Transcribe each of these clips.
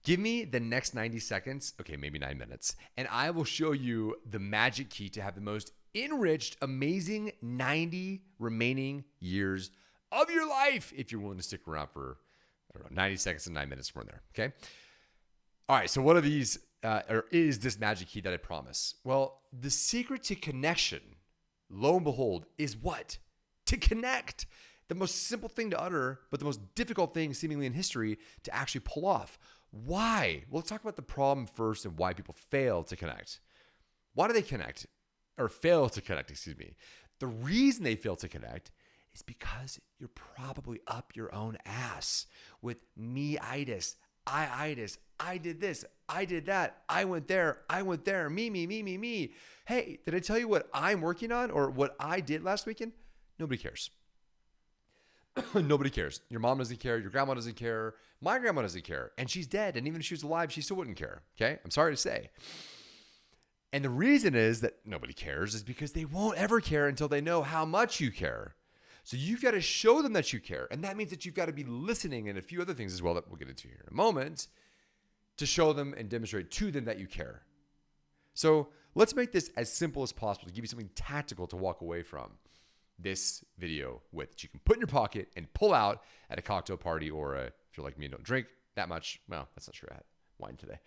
Give me the next 90 seconds, okay, maybe 9 minutes, and I will show you the magic key to have the most enriched, amazing 90 remaining years of your life if you're willing to stick around for, 90 seconds and 9 minutes from there, okay? All right, so what are these, or is this magic key that I promise? Well, the secret to connection, lo and behold, is what? To connect. The most simple thing to utter, but the most difficult thing seemingly in history to actually pull off. Why? Well, let's talk about the problem first and why people fail to connect. Why do they connect? Or fail to connect, excuse me. The reason they fail to connect is because you're probably up your own ass with me-itis, I-itis, I did this, I did that, I went there, me. Hey, did I tell you what I'm working on or what I did last weekend? Nobody cares. Nobody cares. Your mom doesn't care. Your grandma doesn't care. My grandma doesn't care. And she's dead. And even if she was alive, she still wouldn't care. Okay? I'm sorry to say. And the reason is that nobody cares is because they won't ever care until they know how much you care. So you've got to show them that you care. And that means that you've got to be listening and a few other things as well that we'll get into here in a moment to show them and demonstrate to them that you care. So let's make this as simple as possible to give you something tactical to walk away from this video with that you can put in your pocket and pull out at a cocktail party, or if you're like me and don't drink that much. Well, that's not true. I had wine today.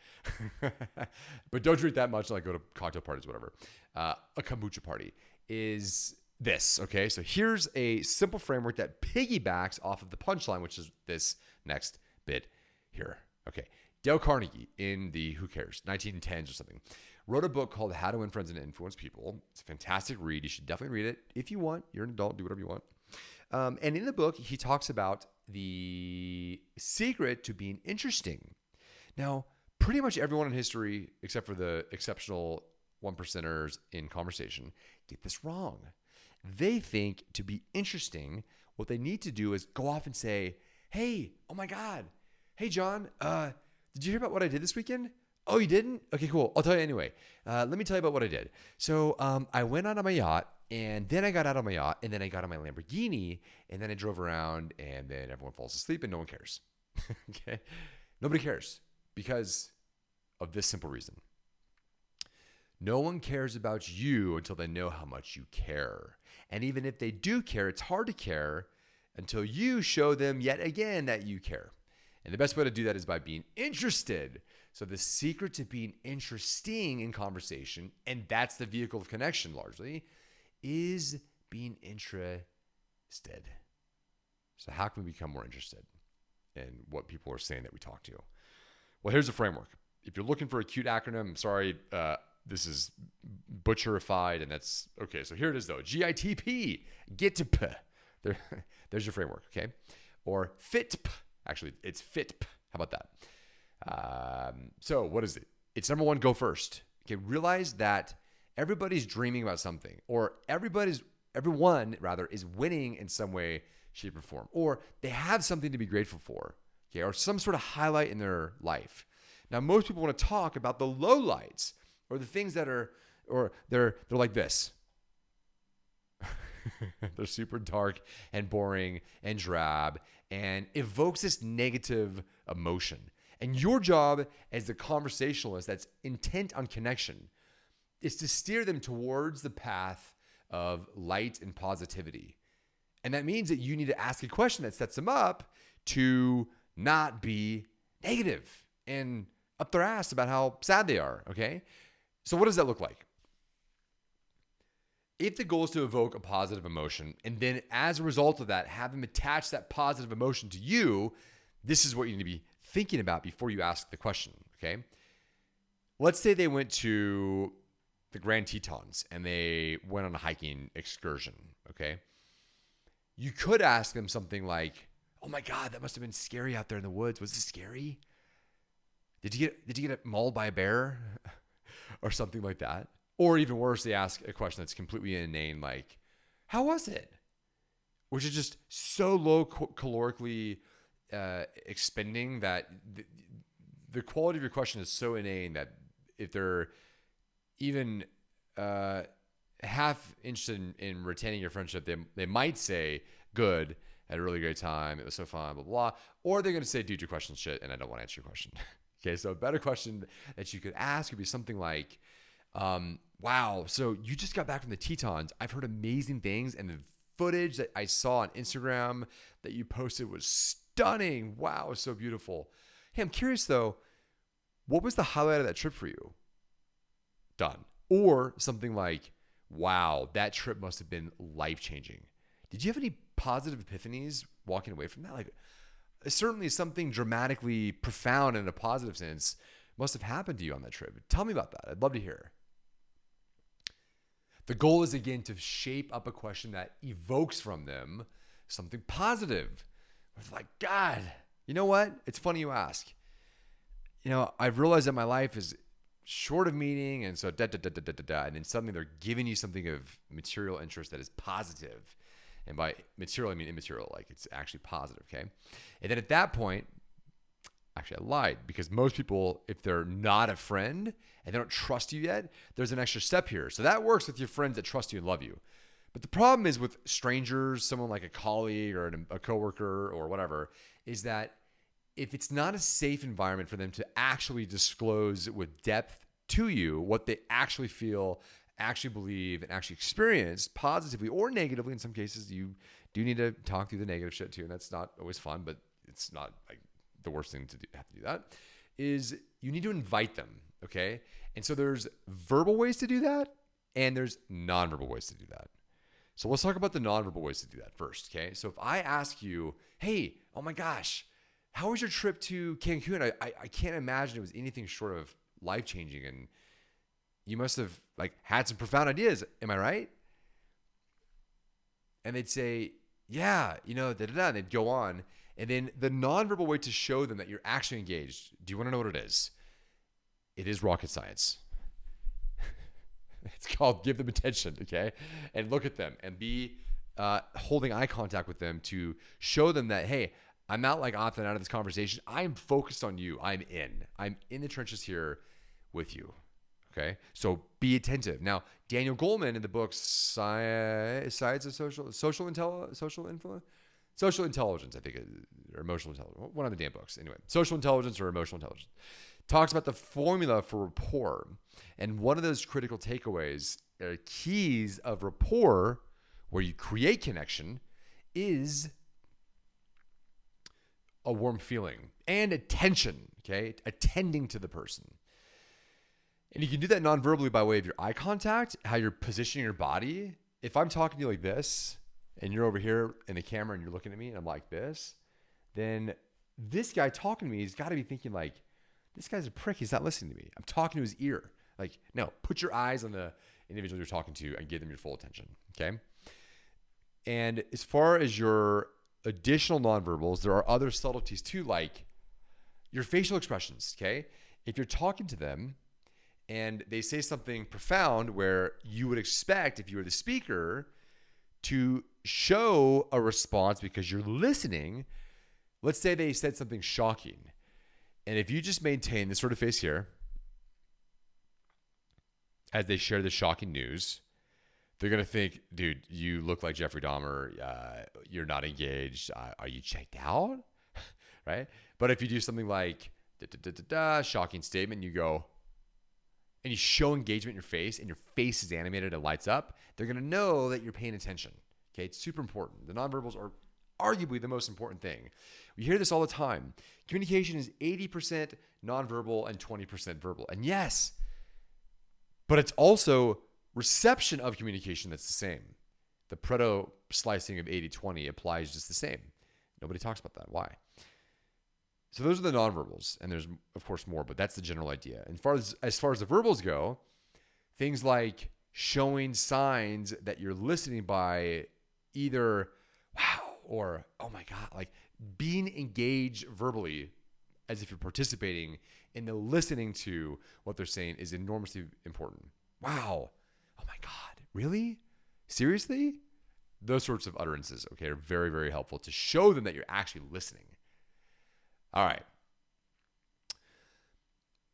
But don't drink that much, like go to cocktail parties, whatever. A kombucha party is this, okay? So here's a simple framework that piggybacks off of the punchline, which is this next bit here. Okay. Dale Carnegie in the, who cares, 1910s or something, wrote a book called How to Win Friends and Influence People. It's a fantastic read. You should definitely read it if you want. You're an adult, do whatever you want. And in the book, he talks about the secret to being interesting. Now, pretty much everyone in history, except for the exceptional 1%ers in conversation, get this wrong. They think to be interesting, what they need to do is go off and say, hey, oh my God, hey, John, did you hear about what I did this weekend? Oh, you didn't? Okay, cool. I'll tell you anyway. Let me tell you about what I did. So I went out on my yacht, and then I got out on my yacht, and then I got on my Lamborghini, and then I drove around, and then everyone falls asleep, and no one cares. Okay? Nobody cares because of this simple reason. No one cares about you until they know how much you care. And even if they do care, it's hard to care until you show them yet again that you care. And the best way to do that is by being interested. So the secret to being interesting in conversation, and that's the vehicle of connection largely, is being interested. So how can we become more interested in what people are saying that we talk to? Well, here's a framework. If you're looking for a cute acronym, I'm sorry, this is butcherified, and that's okay. So here it is though. GITP, GITP. There's your framework, okay? Or FITP. Actually, it's FITP. How about that? So what is it? It's number one, go first. Okay, realize that everybody's dreaming about something, or everyone is winning in some way, shape, or form, or they have something to be grateful for, okay, or some sort of highlight in their life. Now, most people want to talk about the lowlights or the things that are, or they're like this. They're super dark and boring and drab and evokes this negative emotion. And your job as the conversationalist that's intent on connection is to steer them towards the path of light and positivity. And that means that you need to ask a question that sets them up to not be negative and up their ass about how sad they are, okay? So what does that look like? If the goal is to evoke a positive emotion, and then as a result of that, have them attach that positive emotion to you, this is what you need to be thinking about before you ask the question, okay? Let's say they went to the Grand Tetons and they went on a hiking excursion, okay? You could ask them something like, oh my God, that must have been scary out there in the woods. Was it scary? Did you get mauled by a bear? Or something like that. Or even worse, they ask a question that's completely inane, like, how was it? Which is just so low calorically expending that the quality of your question is so inane that if they're even half interested in retaining your friendship, they might say, good, had a really great time, it was so fun, blah, blah, blah. Or they're going to say, dude, your question's shit, and I don't want to answer your question. Okay, so a better question that you could ask would be something like, wow, so you just got back from the Tetons. I've heard amazing things, and the footage that I saw on Instagram that you posted was stunning. Wow, it was so beautiful. Hey, I'm curious though, what was the highlight of that trip for you? Done. Or something like, wow, that trip must have been life-changing. Did you have any positive epiphanies walking away from that? Like, certainly something dramatically profound in a positive sense must have happened to you on that trip. Tell me about that. I'd love to hear. The goal is, again, to shape up a question that evokes from them something positive. It's like, God, you know what? It's funny you ask. I've realized that my life is short of meaning, and so and then suddenly they're giving you something of material interest that is positive. And by material, I mean immaterial, like it's actually positive, okay? And then at that point, actually I lied, because most people, if they're not a friend and they don't trust you yet, there's an extra step here. So that works with your friends that trust you and love you. But the problem is with strangers, someone like a colleague or a coworker or whatever, is that if it's not a safe environment for them to actually disclose with depth to you what they actually feel, actually believe, and actually experience positively or negatively, in some cases, you do need to talk through the negative shit too. And that's not always fun, but it's not like the worst thing to do, have to do that, is you need to invite them, okay? And so there's verbal ways to do that, and there's nonverbal ways to do that. So let's talk about the nonverbal ways to do that first, okay? So if I ask you, hey, oh my gosh, how was your trip to Cancun? I can't imagine it was anything short of life-changing, and you must have had some profound ideas. Am I right? And they'd say, yeah, and they'd go on. And then the nonverbal way to show them that you're actually engaged, do you want to know what it is? It is rocket science. It's called give them attention, okay? And look at them and be holding eye contact with them to show them that, hey, I'm not opting out of this conversation. I'm focused on you. I'm in the trenches here with you. Okay. So be attentive. Now, Daniel Goleman in the book Science of Social Intelligence, I think, or Emotional Intelligence, one of the damn books. Anyway, Social Intelligence or Emotional Intelligence talks about the formula for rapport. And one of those critical takeaways, keys of rapport, where you create connection, is a warm feeling and attention, okay? Attending to the person. And you can do that non-verbally by way of your eye contact, how you're positioning your body. If I'm talking to you like this, and you're over here in the camera and you're looking at me and I'm like this, then this guy talking to me has got to be thinking this guy's a prick. He's not listening to me. I'm talking to his ear. No, put your eyes on the individual you're talking to and give them your full attention, okay? And as far as your additional nonverbals, there are other subtleties too, like your facial expressions, okay? If you're talking to them and they say something profound where you would expect, if you were the speaker, to show a response because you're listening, let's say they said something shocking. And if you just maintain this sort of face here, as they share the shocking news, they're going to think, dude, you look like Jeffrey Dahmer. You're not engaged. Are you checked out? Right? But if you do something like, shocking statement, you go, and you show engagement in your face, and your face is animated and lights up, they're going to know that you're paying attention. Okay? It's super important. The nonverbals are arguably the most important thing. We hear this all the time. Communication is 80% nonverbal and 20% verbal. And yes, but it's also reception of communication that's the same. The Pareto slicing of 80-20 applies just the same. Nobody talks about that. Why? So those are the nonverbals, and there's of course more, but that's the general idea. And as far as the verbals go, things like showing signs that you're listening by either wow or oh my God, like being engaged verbally as if you're participating in the listening to what they're saying is enormously important. Wow. Oh my God, really? Seriously? Those sorts of utterances, okay, are very, very helpful to show them that you're actually listening. All right.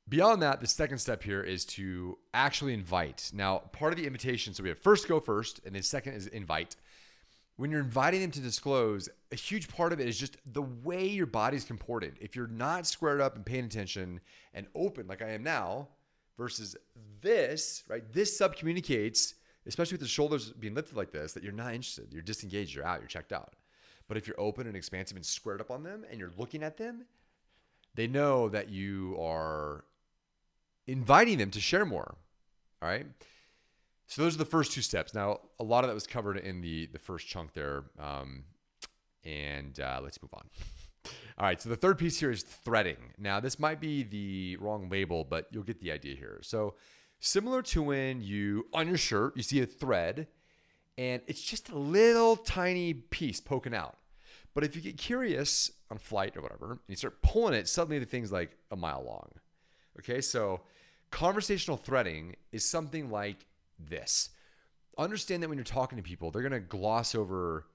Beyond that, the second step here is to actually invite. Now, part of the invitation, so we have first go first, and then second is invite. when you're inviting them to disclose, a huge part of it is just the way your body's comported. If you're not squared up and paying attention and open like I am now versus this, right? This subcommunicates, especially with the shoulders being lifted like this, that you're not interested. You're disengaged, you're out, you're checked out. But if you're open and expansive and squared up on them and you're looking at them, they know that you are inviting them to share more. All right. So those are the first two steps. Now, a lot of that was covered in the first chunk there. Let's move on. All right. So the third piece here is threading. Now, this might be the wrong label, but you'll get the idea here. So similar to when on your shirt, you see a thread and it's just a little tiny piece poking out. But if you get curious on flight or whatever, and you start pulling it, suddenly the thing's like a mile long. Okay. So conversational threading is something like this. Understand that when you're talking to people, they're going to gloss over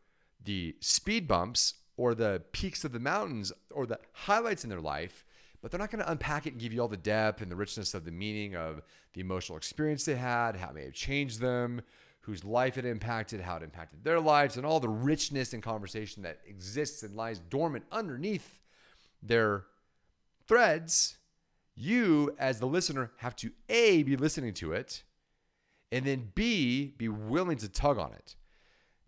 the speed bumps or the peaks of the mountains or the highlights in their life, but they're not going to unpack it and give you all the depth and the richness of the meaning of the emotional experience they had, how it may have changed them, whose life it impacted, how it impacted their lives, and all the richness in conversation that exists and lies dormant underneath their threads. You, as the listener, have to A, be listening to it, and then B, be willing to tug on it.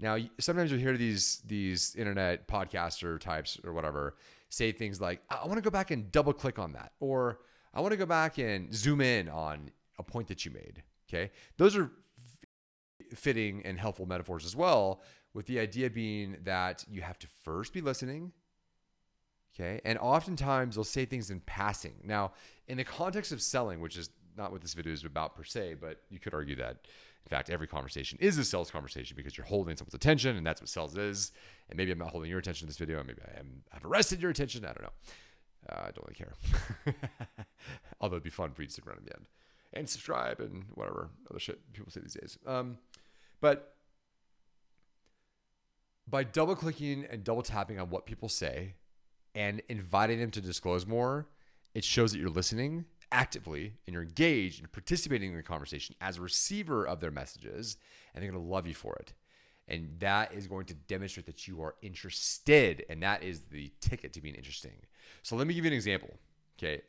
Now, sometimes you'll hear these internet podcaster types or whatever say things like, I want to go back and double click on that, or I want to go back and zoom in on a point that you made. Okay. Those are fitting and helpful metaphors as well, with the idea being that you have to first be listening. Okay. And oftentimes they'll say things in passing. Now, in the context of selling, which is not what this video is about per se, but you could argue that, in fact, every conversation is a sales conversation because you're holding someone's attention, and that's what sales is. And maybe I'm not holding your attention in this video. Maybe I've arrested your attention. I don't know. I don't really care. Although it'd be fun for you to stick around in the end and subscribe and whatever other shit people say these days. But by double clicking and double tapping on what people say and inviting them to disclose more, it shows that you're listening actively and you're engaged and participating in the conversation as a receiver of their messages, and they're going to love you for it. And that is going to demonstrate that you are interested, and that is the ticket to being interesting. So let me give you an example. Okay.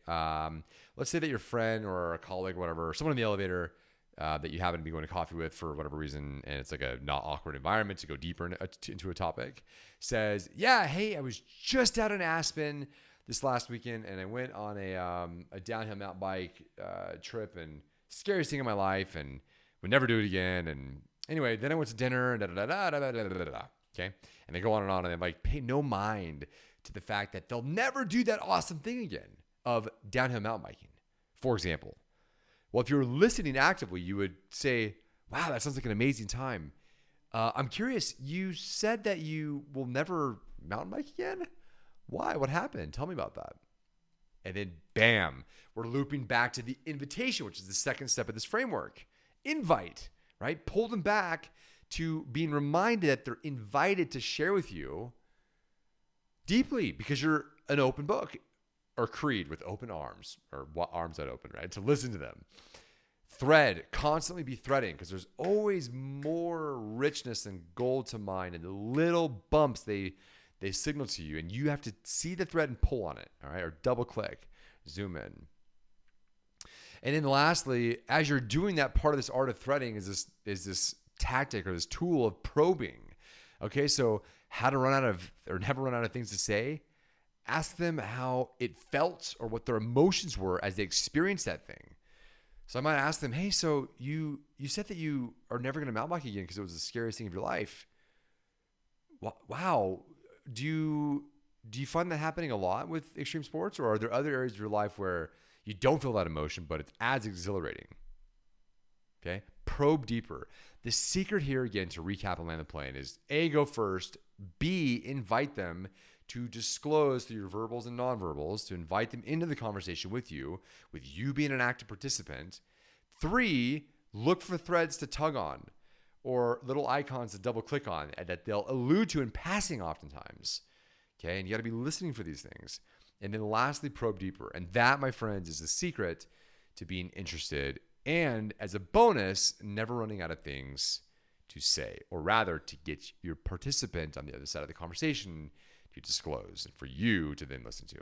Let's say that your friend or a colleague, whatever, someone in the elevator that you happen to be going to coffee with for whatever reason, and it's like a not awkward environment to go deeper into a topic, says, yeah, hey, I was just out in Aspen this last weekend, and I went on a downhill mountain bike trip, and scariest thing in my life, and would never do it again. And anyway, then I went to dinner, and okay? And they go on, and they like pay no mind to the fact that they'll never do that awesome thing again of downhill mountain biking, for example. Well, if you're listening actively, you would say, wow, that sounds like an amazing time. I'm curious, you said that you will never mountain bike again? Why? What happened? Tell me about that. And then bam, we're looping back to the invitation, which is the second step of this framework. Invite, right? Pull them back to being reminded that they're invited to share with you deeply because you're an open book or creed with open arms or arms that open, right? To listen to them. Thread, constantly be threading because there's always more richness and gold to mine, and the little bumps they signal to you, and you have to see the thread and pull on it, all right? Or double click, zoom in. And then lastly, as you're doing that, part of this art of threading is this tactic or this tool of probing. Okay, so how to run out of or never run out of things to say. Ask them how it felt or what their emotions were as they experienced that thing. So I might ask them, hey, so you said that you are never going to mountain bike again because it was the scariest thing of your life. Wow. Do you find that happening a lot with extreme sports, or are there other areas of your life where you don't feel that emotion, but it's as exhilarating? Okay. Probe deeper. The secret here, again, to recap and land the plane is A, go first, B, invite them to disclose through your verbals and nonverbals, to invite them into the conversation with you being an active participant. 3, look for threads to tug on or little icons to double click on that they'll allude to in passing oftentimes. Okay. And you got to be listening for these things. And then lastly, probe deeper. And that, my friends, is the secret to being interested. And as a bonus, never running out of things to say, or rather to get your participant on the other side of the conversation to disclose and for you to then listen to.